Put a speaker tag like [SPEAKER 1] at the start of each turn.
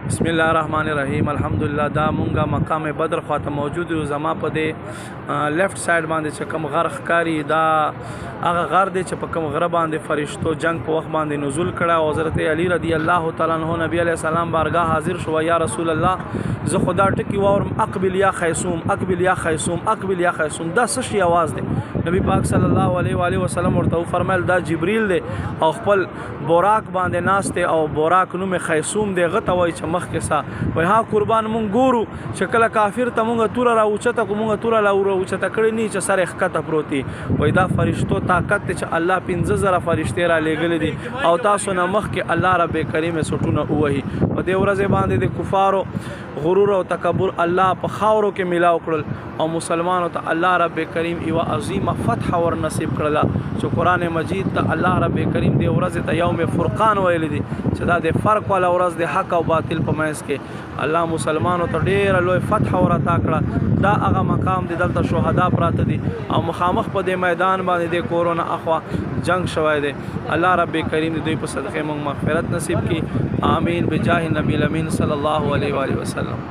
[SPEAKER 1] بسم الله الرحمن الرحیم. الحمدلله. دا مونږه مقام بدر خواته موجود یو. زما په دې لیفت ساید باندې چې کوم غر ښکاري دا هغه غر دی چې په کوم غره باندې فرشتو جنگ په وخت باندې نزول کړه او حضرت علی رضی الله تعالی عنہ نبی علیہ السلام بارگاه حاضر شو. یا رسول الله زه خدا ټکی واورم اقبل یا خیسوم، اقبل یا خیسوم، اقبل یا خیسوم. دا څه شی आवाज دی؟ نبی پاک صلی الله علیه و آله وسلم ورته فرمایل دا جبرئیل دی او خپل بوراک باندې ناشته او بوراک نوم خیسوم دی. غته وای چې مخ کې سا وای ها قربان مونږ ګورو چې کله کافر ته مونږ تور را اوچته کو مونږ تور را اوچته کړی نه چې سره ښکته پروتي. وای دا فرشتو طاقت چې الله 15000 فرشتي را لېګل دي او تاسو نه مخ کې الله رب کریم سټونه وهي. په دې ورځ باندې د کفارو غرور او تکبر الله په خاورو کې ملاو کړل او مسلمانانو ته الله رب کریم یو عظیمه فتح ور نصیب کړل چې قران مجید ته الله رب کریم دې ورځ ته یوم فرقان ویل دي چې دا د فرق والا ورځ د حق او باطل په منځ کې الله مسلمانانو ته ډېر لوی فتح ور عطا کړه. دا هغه مقام دی دلته شهدا پراته دي او مخامخ په دې میدان باندې د کورونا اخوا جنگ شوی دی. الله رب کریم دې دوی په صدقه موږ مغفرت نصیب کړي. آمین بجاه نبی الامین صلی الله علیه و آله وسلم.